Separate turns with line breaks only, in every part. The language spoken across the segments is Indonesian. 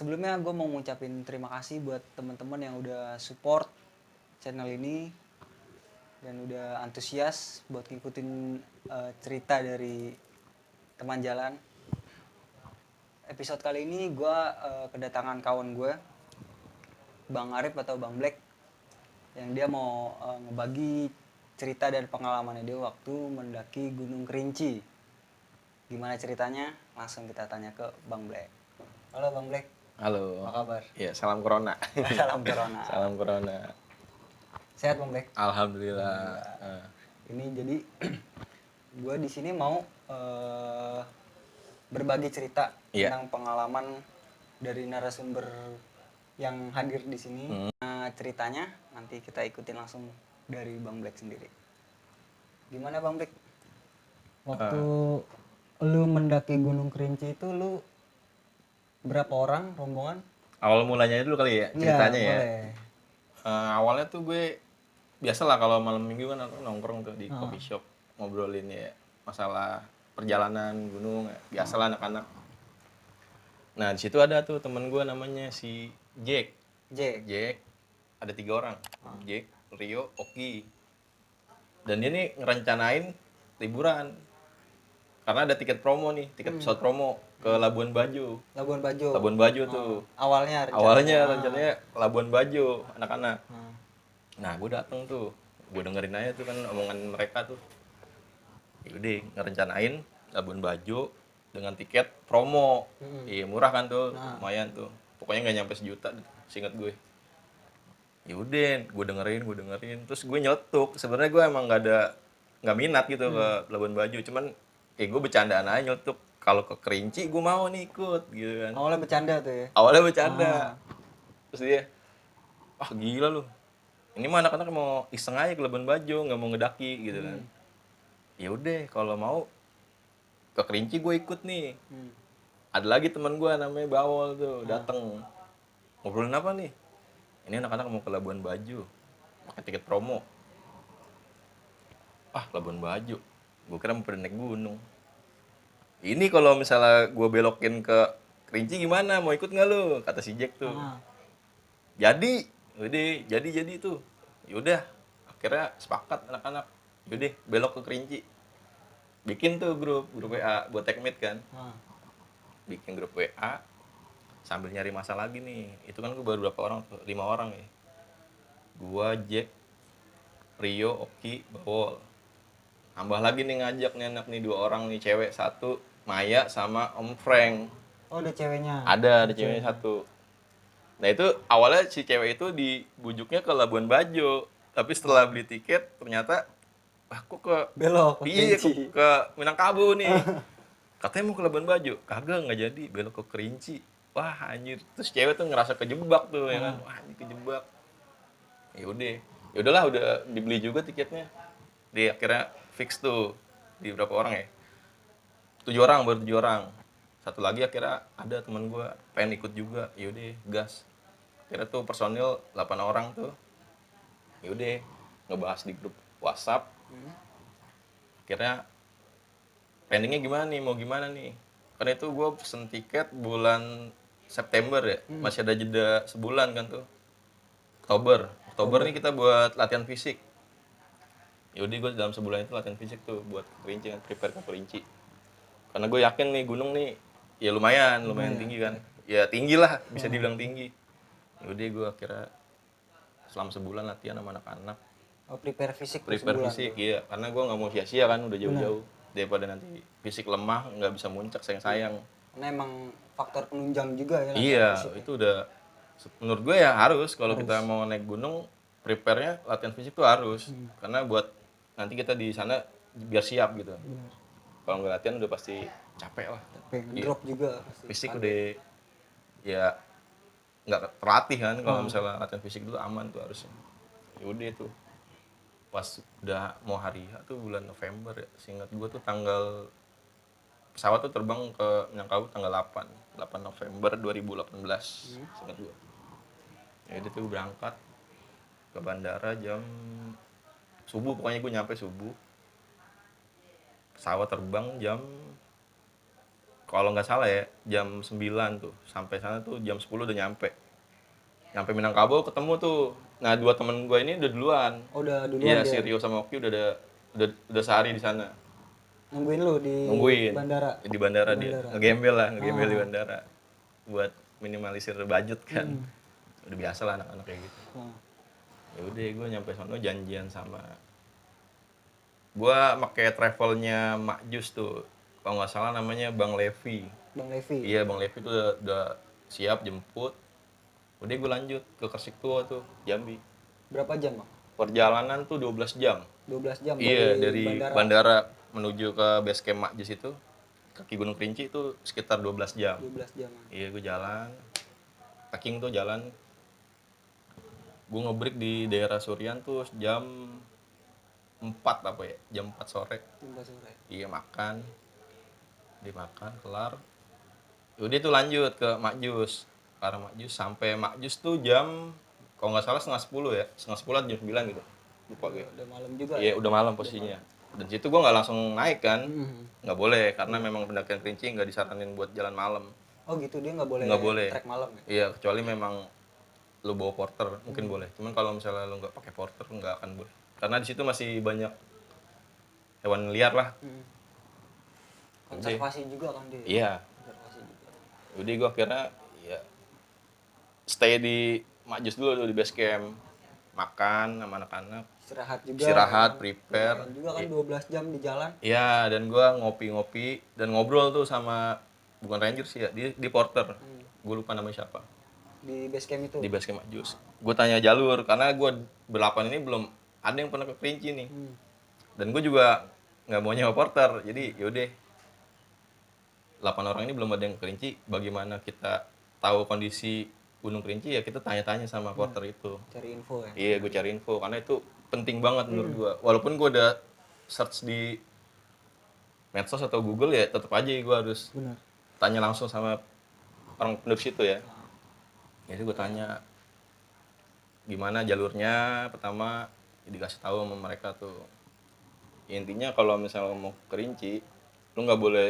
Sebelumnya gue mau ngucapin terima kasih buat teman-teman yang udah support channel ini dan udah antusias buat ngikutin cerita dari teman jalan. Episode kali ini gue kedatangan kawan gue, Bang Arif atau Bang Black, yang dia mau ngebagi cerita dan pengalamannya dia waktu mendaki Gunung Kerinci. Gimana ceritanya? Langsung kita tanya ke Bang Black. Halo Bang Black.
Halo.
Apa kabar?
Iya, salam corona.
Salam corona.
Salam corona.
Sehat Bang Black?
Alhamdulillah.
Ini jadi gue di sini mau berbagi cerita tentang pengalaman dari narasumber yang hadir di sini. Nah, ceritanya nanti kita ikutin langsung dari Bang Black sendiri. Gimana Bang Black? Waktu lu mendaki Gunung Kerinci itu lu berapa orang rombongan?
Awal mulanya dulu kali ya ceritanya ya.
Boleh.
Awalnya tuh gue biasalah kalau malam minggu kan aku nongkrong tuh di coffee shop ngobrolin ya masalah perjalanan gunung, biasalah anak-anak. Nah di situ ada tuh temen gue namanya si Jack. Ada 3 orang, Jack, Rio, Oki. Dan dia nih ngerencanain liburan karena ada tiket promo nih, tiket pesawat promo ke Labuan Bajo. Labuan Bajo tuh. Awalnya rencananya Labuan Bajo anak-anak. Nah gue dateng tuh, gue dengerin aja tuh kan omongan mereka tuh. Yaudah ngerencanain Labuan Bajo dengan tiket promo. Iya murah kan tuh, lumayan tuh. Pokoknya nggak nyampe 1 juta, seinget gue. Yaudah, gue dengerin, terus gue nyeletuk. Sebenarnya gue emang nggak minat gitu ke Labuan Bajo, cuman gue bercandaan aja nyeletuk. Kalau ke Kerinci gue mau nih ikut gitu kan.
Awalnya bercanda tuh ya?
Awalnya bercanda. Terus dia, gila lu. Ini mah anak-anak mau iseng aja ke Labuan Bajo, nggak mau ngedaki gitu kan. Ya udah, kalau mau ke Kerinci gue ikut nih. Ada lagi teman gue namanya Bawol tuh, dateng. Ngobrolin apa nih? Ini anak-anak mau ke Labuan Bajo, pakai tiket promo. Labuan Bajo, gue kira mau pada naik gunung. Ini kalau misalnya gue belokin ke Kerinci gimana? Mau ikut nggak lu? Kata si Jack tuh. Jadi tuh. Yaudah, akhirnya sepakat anak-anak. Yaudah, belok ke Kerinci. Bikin tuh grup WA buat tekmit kan. Bikin grup WA sambil nyari masa lagi nih. Itu kan gue baru berapa orang tuh? 5 orang ya. Gua, Jack, Rio, Oki, Bawol. Tambah lagi nih ngajak nih anak nih 2 orang nih, cewek 1, Maya sama Om Frank.
Oh, ada ceweknya?
Ada ceweknya 1. Nah itu awalnya si cewek itu dibujuknya ke Labuan Bajo. Tapi setelah beli tiket ternyata, kok ke
belok
ke Minangkabau nih. Katanya mau ke Labuan Bajo. Kagak, nggak jadi, belok ke Kerinci. Wah anjir, terus cewek tuh ngerasa kejebak tuh ya kan. Wah ini kejebak. Yaudahlah udah dibeli juga tiketnya. Dia akhirnya fix tuh di berapa orang ya? 7 orang. 1 lagi akhirnya ada teman gue pengen ikut juga. Yaudah gas. Akhirnya tuh personil 8 orang tuh. Yaudah ngebahas di grup WhatsApp. Akhirnya planningnya gimana nih? Mau gimana nih? Karena itu gue pesen tiket bulan September ya. Masih ada jeda sebulan kan tuh. Oktober nih kita buat latihan fisik. Yaudah gue dalam sebulan itu latihan fisik tuh buat Kerinci kan, prepare ke Kerinci. Karena gue yakin nih gunung nih ya lumayan tinggi kan. Ya tinggi lah, bisa dibilang tinggi. Yaudah gue akhirnya selama sebulan latihan sama anak-anak.
Prepare fisik
Iya. Karena gue gak mau sia-sia kan, udah jauh-jauh. Daripada nanti fisik lemah, gak bisa muncak, sayang-sayang.
Karena emang faktor penunjang juga ya.
Iya, itu udah menurut gue ya harus. Kalau kita mau naik gunung, prepare-nya latihan fisik tuh harus. Karena buat nanti kita di sana biar siap gitu. Kalau nggak latihan udah pasti capek lah.
Drop juga.
Fisik udah ya nggak terlatih kan. Kalau misalnya latihan fisik dulu aman tuh harusnya. Yaudah tuh pas udah mau hari H tuh bulan November ya. Seingat gue tuh pesawat tuh terbang ke Minangkabau tanggal 8 November 2018. Seingat gue. Yaudah tuh berangkat ke bandara jam subuh, pokoknya gue nyampe subuh. Pesawat terbang jam kalau nggak salah ya jam 9 tuh. Sampai sana tuh jam 10 udah nyampe. Nyampe Minangkabau ketemu tuh. Nah, dua temen gue ini udah duluan.
Oh, udah
Iya,
duluan
si
dia.
Rio sama Oki udah sehari di sana.
Nungguin lu di
Nungguin.
bandara.
Di bandara dia. Ngegembel lah, ngegembel di
Ah.
bandara. Buat minimalisir budget kan. Udah biasa lah anak-anak kayak gitu.
Oh.
Ya udah gue nyampe sono janjian sama gue pakai travelnya Mak Jus tuh. Kalau nggak salah namanya Bang Levi.
Bang Levi.
Iya, Bang Levi tuh udah siap jemput. Udah gue lanjut ke Kersiktua tuh, Jambi.
Berapa jam, Bang?
Perjalanan tuh 12 jam.
12 jam
Iya,
dari
dari
bandara.
bandara menuju ke base camp Mak Jus itu, kaki Gunung Kerinci itu sekitar 12 jam.
12 jam.
Iya, gue jalan. Trekking tuh jalan. Gue ngebreak di daerah Surian tuh jam 4 apa ya? Jam 4 sore.
Jam 4 sore.
Iya, makan. Dimakan, kelar. Udah tuh lanjut ke Makjus. Karena Makjus sampai Makjus tuh jam kalau nggak salah setengah 10 ya. Setengah 10 atau jam 9 gitu. Lupa gue.
Udah malam juga.
Iya, udah malam posisinya. Dan situ gue nggak langsung naik kan. Nggak boleh, karena memang pendakian Kerinci nggak disaranin buat jalan malam.
Oh gitu, dia nggak boleh,
Nggak boleh.
trek malam ya?
Iya, kecuali memang lu bawa porter mungkin boleh. Cuman kalau misalnya lu nggak pakai porter nggak akan boleh. Karena di situ masih banyak hewan liar lah.
Konservasi juga kan dia.
Iya.
Konservasi juga.
Jadi gue akhirnya ya stay di Makjus dulu tuh di base camp. Makan sama anak-anak.
Istirahat juga.
Istirahat,
kan.
prepare.
Lumayan juga kan 12 jam di jalan.
Iya, dan gue ngopi-ngopi dan ngobrol tuh sama bukan ranger sih ya, di porter. Gue lupa namanya siapa.
Di base camp itu.
Di base camp Makjus. Gue tanya jalur karena gue berlapan ini belum ada yang pernah ke Kerinci nih. Dan gue juga nggak mau nyewa porter. Jadi yaudah 8 orang ini belum ada yang ke Kerinci. Bagaimana kita tahu kondisi Gunung Kerinci ya kita tanya-tanya sama porter itu.
Cari info ya.
Iya, gue cari info karena itu penting banget menurut gue. Walaupun gue udah search di medsos atau Google ya tetap aja gue harus
Benar.
tanya langsung sama orang penduduk situ ya. Jadi gue tanya gimana jalurnya, pertama dikasih tahu sama mereka tuh. Intinya kalau misalnya mau ke Kerinci, lu nggak boleh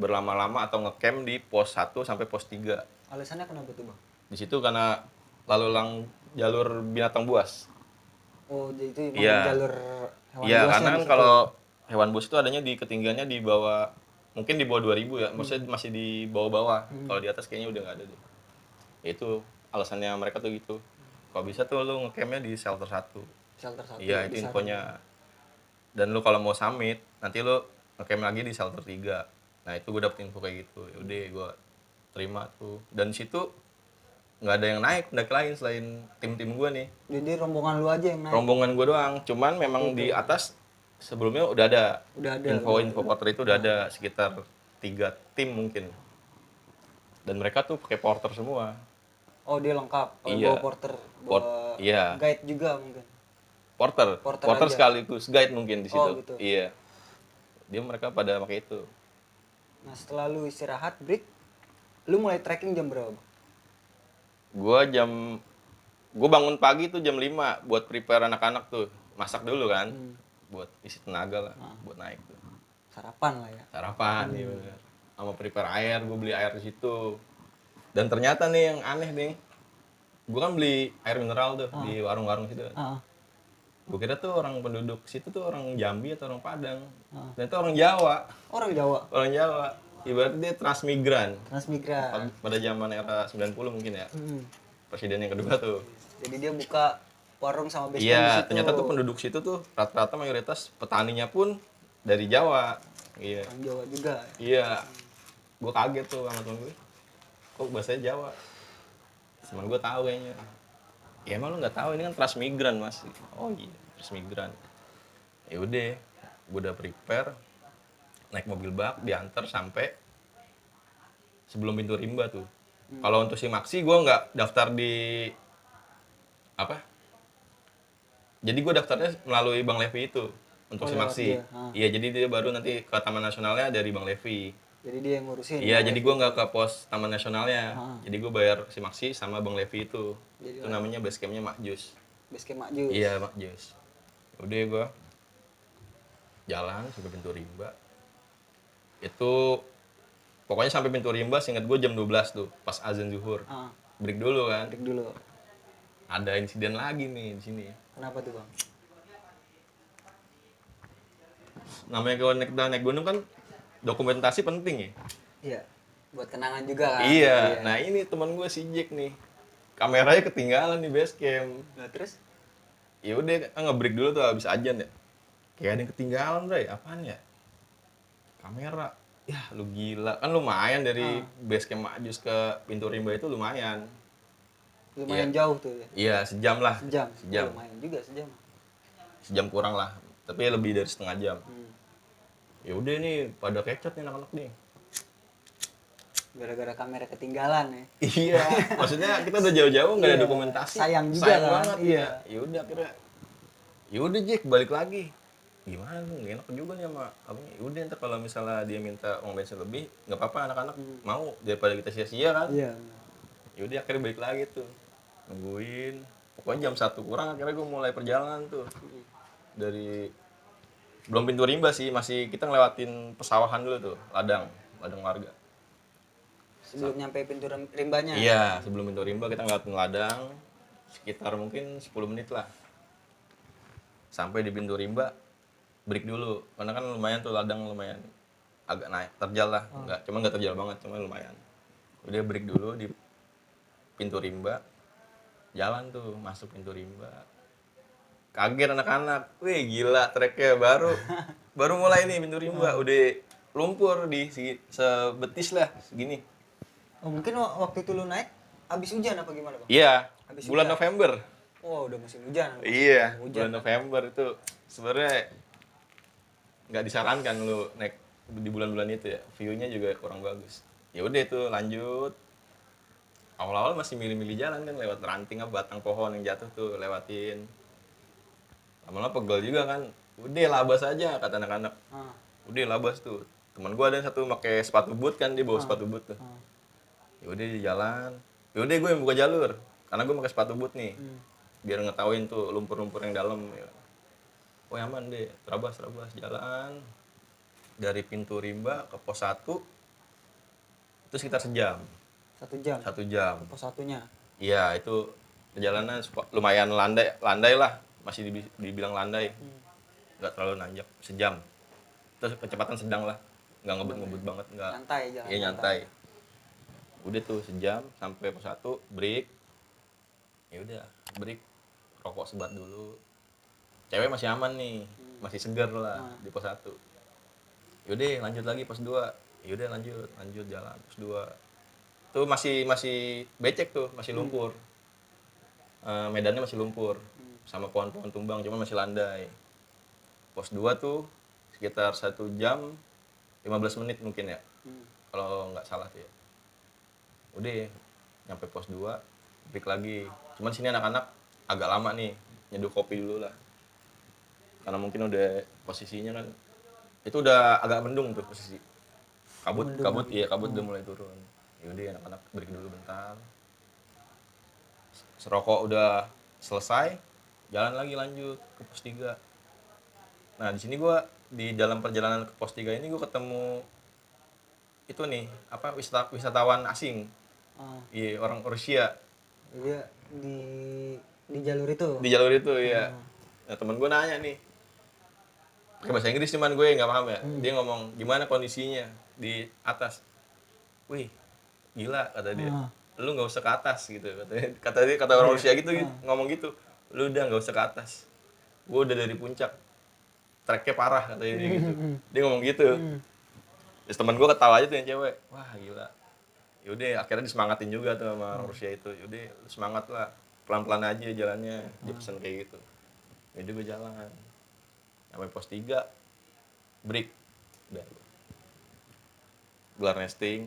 berlama-lama atau ngecamp di pos 1 sampai pos 3.
Alasannya kenapa tuh, Bang?
Di situ karena lalu jalur binatang buas.
Oh, jadi itu emang
Iya.
jalur hewan
Iya,
buasnya
karena
di
kan
situ.
kalau hewan buas itu adanya di ketinggiannya di bawah, mungkin di bawah 2000 ya, maksudnya masih di bawah-bawah. Kalau di atas kayaknya udah nggak ada deh. Ya itu alasannya mereka tuh gitu. Kalau bisa tuh lu ngecampnya di shelter 1.
Shelter 1.
Iya, itu infonya. Dan lu kalau mau summit, nanti lu ngecamp lagi di shelter 3. Nah, itu gue dapet info kayak gitu. Yaudah, gue terima tuh. Dan di situ nggak ada yang naik pendaki lain selain tim-tim gue nih.
Jadi rombongan lu aja yang naik.
Rombongan gue doang. Cuman memang di atas sebelumnya udah ada.
Udah ada.
Info porter itu udah ada sekitar 3 tim mungkin. Dan mereka tuh pakai porter semua.
Oh, dia lengkap.
Iya.
Bawa porter, bawa
iya.
guide juga mungkin.
Porter
aja.
sekaligus guide mungkin di situ.
Oh, gitu.
Iya. Mereka pada pakai itu.
Nah, setelah lu istirahat, break, lu mulai trekking jam berapa, Bang?
Gue bangun pagi tuh jam 5 buat prepare anak-anak tuh. Masak dulu kan. Buat isi tenaga lah buat naik tuh.
Sarapan lah ya.
Sarapan ya bener. Sama prepare air, gue beli air di situ. Dan ternyata nih yang aneh nih. Gue kan beli air mineral tuh di warung-warung situ. Gue kira tuh orang penduduk situ tuh orang Jambi atau orang Padang. Ternyata orang Jawa.
Orang Jawa.
Orang Jawa. Ibaratnya dia transmigran.
Transmigran.
Pada zaman era 90 mungkin ya. Presiden yang kedua tuh.
Jadi dia buka warung sama base camp di
Iya,
situ.
ternyata tuh penduduk situ tuh rata-rata mayoritas petaninya pun dari Jawa. Iya.
Orang Jawa juga.
Iya. Gue kaget tuh sama temen gue. Kok bahasanya Jawa? Temen gue tahu kayaknya. Ya emang lu nggak tahu ini kan transmigran mas. Oh iya, transmigran. Ya udah, gue udah prepare, naik mobil bak, diantar sampai sebelum pintu rimba tuh. Kalau untuk si Maxi gue nggak daftar di apa? Jadi gue daftarnya melalui Bang Levi itu untuk si Maxi. Iya, jadi dia baru nanti ke Taman Nasionalnya dari Bang Levi.
Jadi dia yang ngurusin.
Iya, jadi gue nggak ke pos Taman Nasionalnya. Jadi gue bayar si Maxi sama Bang Levi itu. Jadi itu namanya base campnya Makjus.
Base camp Makjus.
Iya, Makjus. Udah gue jalan sampai pintu rimba. Itu Pokoknya sampai pintu rimba, seingat gue jam 12 tuh, pas azan zuhur. Break dulu kan.
Break dulu.
Ada insiden lagi nih di sini.
Kenapa tuh bang?
Namanya kalau naik gunung kan dokumentasi penting ya.
Iya. Buat kenangan juga kan.
Iya. Nah ini teman gue si Jack nih, kameranya ketinggalan di base camp.
Nah terus?
Ya udah kan nge-break dulu tuh habis ajan ya. Kayak ada yang ketinggalan, Bray. Apaan ya? Kamera. Ya lu gila. Kan lumayan dari base camp Majus ke pintu rimba itu lumayan.
Lumayan jauh tuh ya.
Iya, sejam lah.
Sejam.
Sejam.
Lumayan juga sejam.
Sejam kurang lah. Tapi lebih dari setengah jam. Ya udah nih pada kecot nih anak-anak nih.
Gara-gara kamera ketinggalan ya.
Iya, maksudnya kita udah jauh-jauh nggak ada dokumentasi.
Sayang juga kan.
Banget. Iya. Ya udah akhirnya. Ya udah Jack balik lagi. Gimana tuh? Nggak enak juga nih sama abangnya. Ya udah ntar kalau misalnya dia minta uang bensin lebih, nggak apa-apa anak-anak mau daripada kita sia-sia kan.
Iya.
Ya udah akhirnya balik lagi tuh. Nungguin. Pokoknya jam 1 kurang akhirnya gue mulai perjalanan tuh. Dari belum pintu rimba sih, masih kita ngelewatin pesawahan dulu tuh, ladang warga.
Sebelum nyampe pintu rimbanya.
Iya, sebelum pintu rimba kita ngelewatin ladang sekitar mungkin 10 menit lah. Sampai di pintu rimba break dulu, karena kan lumayan tuh ladang lumayan agak naik, terjal lah, nggak terjal banget, cuma lumayan. Udah break dulu di pintu rimba, jalan tuh masuk pintu rimba. Kaget anak-anak, wih gila treknya baru mulai nih pintu rimba, udah lumpur di sebetis lah segini.
Oh mungkin waktu itu lu naik habis hujan apa gimana bang?
Iya,
Habis
bulan
hujan.
November.
Oh udah musim hujan.
Iya,
Hujan.
bulan November itu sebenarnya nggak disarankan lu naik di bulan-bulan itu ya, view-nya juga kurang bagus. Ya udah itu lanjut. Awal-awal masih milih-milih jalan kan lewat ranting apa batang pohon yang jatuh tuh lewatin. Lama-lama pegel juga kan. Udah labas aja kata anak-anak. Udah labas tuh. Teman gua ada yang satu pakai sepatu boot kan, dia bawa sepatu boot tuh. Ya udah di jalan. Ya udah gue yang buka jalur karena gue pakai sepatu boot nih. Biar ngetahuin tuh lumpur-lumpur yang dalam ya. Oh aman deh, terabas jalan dari pintu rimba ke pos 1 itu sekitar sejam.
1 jam.
1 jam.
Pos satunya.
Iya, itu perjalanan lumayan landai lah, masih dibilang landai. Nggak terlalu nanjak, sejam. Terus kecepatan sedang lah, nggak ngebut banget, nggak.
Nyantai jalan.
Iya nyantai. Udah tuh sejam sampai pos 1 break. Ya udah break, rokok sebat dulu. Cewek masih aman nih, masih segar lah di pos 1. Yaudah lanjut lagi pos 2. Yaudah lanjut jalan pos 2. Tuh masih becek tuh, masih lumpur. Medannya masih lumpur. Sama pohon-pohon tumbang, cuma masih landai. Pos 2 tuh sekitar 1 jam 15 menit mungkin ya. Kalau nggak salah tuh ya. Udah nyampe pos 2, break lagi. Cuman sini anak-anak agak lama nih, nyeduh kopi dulu lah. Karena mungkin udah posisinya kan itu udah agak mendung tuh posisi. Kabut udah mulai turun. Yaudah anak-anak break dulu bentar. Serokok udah selesai, jalan lagi lanjut ke pos 3. Nah, di sini gua di dalam perjalanan ke pos 3 ini gua ketemu itu nih, apa wisatawan asing. Iya, orang Rusia.
Dia di jalur itu.
Di jalur itu ya. Nah, temen gua nanya nih. Pakai bahasa Inggris cuman gue nggak paham ya. Dia ngomong gimana kondisinya di atas. Wih, gila kata dia. Lu nggak usah ke atas gitu kata orang Rusia gitu, ngomong gitu. Lu udah nggak usah ke atas. Gue udah dari puncak. Treknya parah katanya dia gitu. Dia ngomong gitu. Terus teman gue ketawa aja tuh yang cewek. Wah gila. Yaudah akhirnya disemangatin juga tuh sama orang Rusia itu. Yaudah semangat lah. Pelan-pelan aja jalannya. Dia pesen kayak gitu. Yaudah gue jalan. Sampai pos 3 break udah gelar nesting,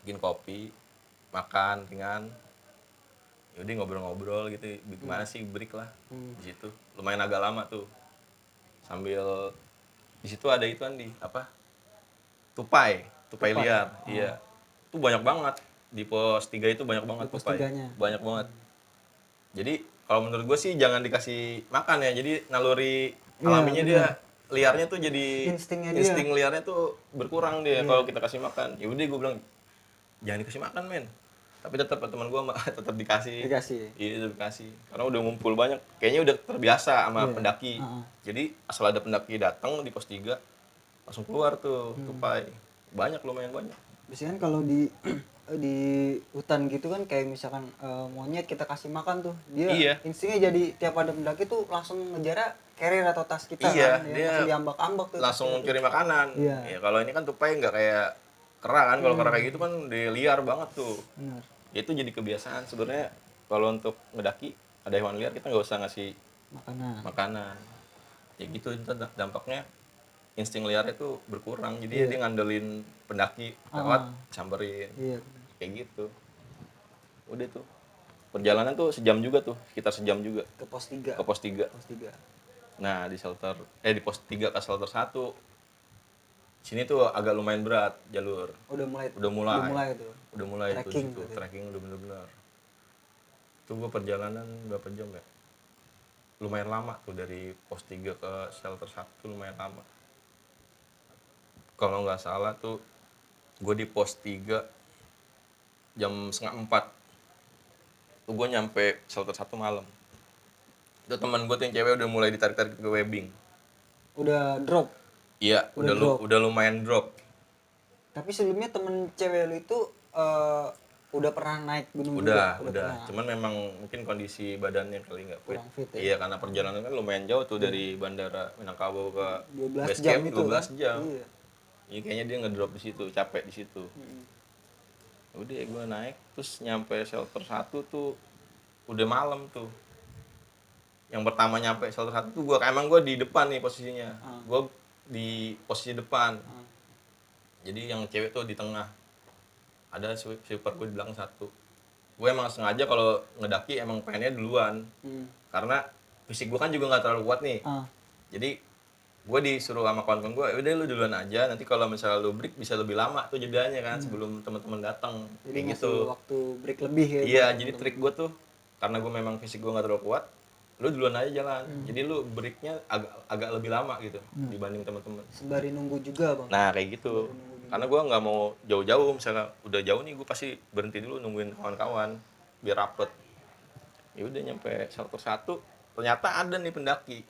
bikin kopi, makan ringan, yaudah ngobrol-ngobrol gitu. Gimana sih break lah di situ, lumayan agak lama tuh. Sambil di situ ada itu kan di apa tupai liar. Iya itu banyak banget di pos 3 itu, banyak banget tupai, banyak banget. Jadi kalau menurut gue sih jangan dikasih makan ya, jadi naluri alaminya dia liarnya tuh jadi
Instingnya dia.
insting liarnya tuh berkurang dia
Iya.
kalau kita kasih makan. Ya udah gue bilang jangan dikasih makan men. Tapi tetap teman gue tetap dikasih.
Dikasih.
Iya tetap dikasih. Karena udah ngumpul banyak. Kayaknya udah terbiasa sama
Iya.
pendaki.
Heeh.
Jadi asal ada pendaki datang di pos 3 langsung keluar tuh tupai. Banyak lumayan banyak.
Biasanya kan kalau di di hutan gitu kan kayak misalkan monyet kita kasih makan tuh dia
Iya.
instingnya jadi tiap ada pendaki tuh langsung ngejar carrier atau tas kita
Iya,
kan
dia
langsung diambak-ambak tuh tas
langsung
kita tuh.
cari makanan.
Iya.
Ya kalau ini kan tupai nggak kayak kera kan. Kalau kera kayak gitu kan dia liar banget tuh.
Bener.
Itu jadi kebiasaan sebenarnya kalau untuk ngedaki ada hewan liar kita nggak usah ngasih
Makanan.
makanan. Ya gitu itu dampaknya insting liarnya tuh berkurang. Jadi dia ngandelin pendaki lewat samperin.
Iya.
Kayak gitu. Udah tuh. Perjalanan tuh sejam juga tuh, sekitar sejam juga
Ke pos 3.
ke pos 3.
Pos 3.
Nah, di pos 3 ke shelter 1. Sini tuh agak lumayan berat jalur.
Udah mulai
Udah mulai
tuh.
Udah mulai tuh
Trekking
situ,
berarti.
trekking udah bener-bener. Itu gua perjalanan berapa jam ya? Lumayan lama tuh dari pos 3 ke shelter 1 lumayan lama. Kalau nggak salah tuh gue di pos 3 jam setengah 4 tuh gue nyampe shelter 1 malam. Itu teman gue tuh yang cewek udah mulai ditarik-tarik ke webbing.
Udah drop.
Iya, udah lumayan drop.
Tapi sebelumnya temen cewek lu itu udah pernah naik gunung
Udah.
juga? Pernah.
Cuman memang mungkin kondisi badannya kali nggak fit.
Kurang fit ya?
Iya, karena perjalanan kan lumayan jauh tuh dari bandara Minangkabau ke
12
base
jam
camp,
itu
12
kan?
jam.
Iya.
Iya, kayaknya dia ngedrop di situ, capek di situ. Udah gue naik terus nyampe shelter 1 tuh udah malam tuh. Yang pertama nyampe shelter 1 tuh emang gue di depan nih posisinya. Gue di posisi depan. Jadi yang cewek tuh di tengah. Ada sweeper gue di belakang satu. Gue emang sengaja kalau ngedaki emang pengennya duluan. Karena fisik gue kan juga nggak terlalu kuat nih. Jadi gue disuruh sama kawan-kawan gue, udah lu duluan aja. Nanti kalau misalnya lu break bisa lebih lama tuh jedanya kan sebelum teman-teman datang.
Jadi
Kayak
ngasih
gitu.
waktu break lebih ya?
Iya, jadi trik gue tuh karena gue memang fisik gue nggak terlalu kuat, lu duluan aja jalan. Jadi lu breaknya agak lebih lama gitu dibanding teman-teman.
Sembari nunggu juga bang?
Nah kayak gitu. Karena gue nggak mau jauh-jauh, misalnya udah jauh nih gue pasti berhenti dulu nungguin kawan-kawan biar rapet. Ya udah nyampe shelter 1, ternyata ada nih pendaki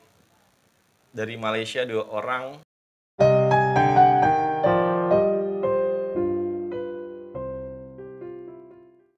dari Malaysia 2 orang